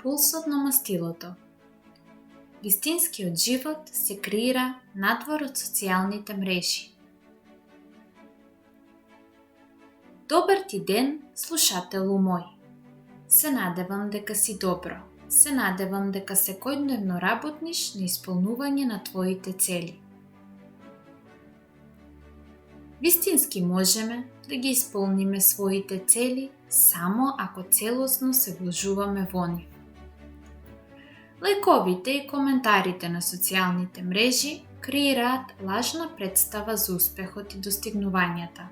Пулсот на мастилото. Вистинскиот живот се креира надвор од социјалните мрежи. Добар ти ден, слушателу мој. Се надевам дека си добро. Се надевам дека секојдневно работниш на исполнување на твоите цели. Вистински можеме да ги исполниме своите цели само ако целосно се вложуваме во нив. Лайковите и коментарите на социјалните мрежи креираат лажна представа за успехот и достигнувањата.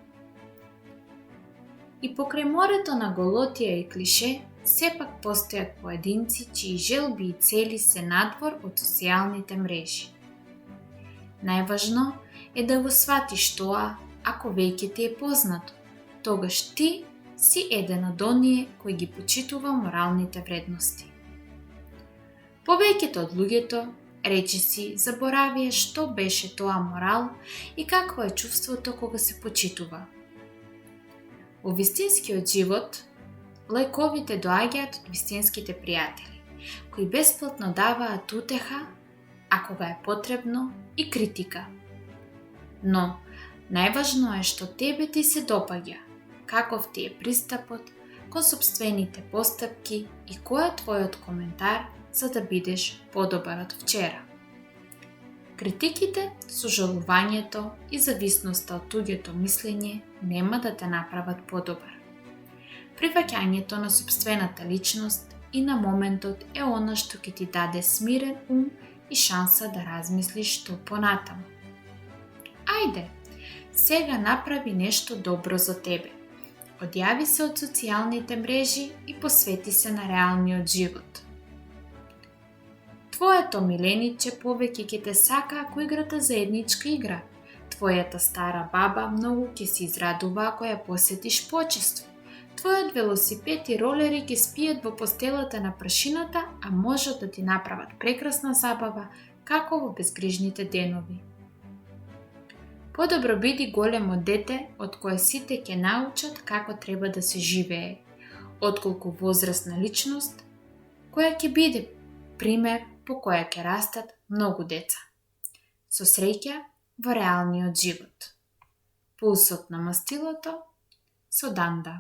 И покрај морето на голотија и клише, сепак постојат поединци чии желби и цели се надвор од социјалните мрежи. Најважно е да го сватиш тоа ако веќе ти е познато, тогаш ти си еден од оние кои ги почитува моралните вредности. Повеќето од луѓето, речиси, заборавија што беше тоа морал и какво е чувството кога се почитува. Во вистинскиот живот, лајковите доаѓаат од вистинските пријатели, кои бесплатно даваат утеха, а кога е потребно и критика. Но, најважно е што тебе ти се допаѓа, каков ти е пристапот кон сопствените постапки и кој е твојот коментар за да бидеш подобар од вчера. Критиките, сожалувањето и зависноста од туѓото мислење нема да те направат подобар. Прифаќањето на сопствената личност и на моментот е она што ќе ти даде смирен ум и шанса да размислиш што понатаму. Ајде, сега направи нешто добро за тебе. Одјави се од социјалните мрежи и посвети се на реалниот живот. Твоето милениче повеќе ќе те сака ако играте заедничка игра. Твојата стара баба многу ќе се израдува ако ја посетиш почесто. Твојот велосипед и ролери ќе спијат во постелата на прашината, а можат да ти направат прекрасна забава како во безгрижните денови. Подобро биди големо дете од кое сите ќе научат како треба да се живее, отколку возрастна личност која ќе биде пример по која ќе растат многу деца. Со среќа во реалниот живот. Пулсот на мастилото со Данда.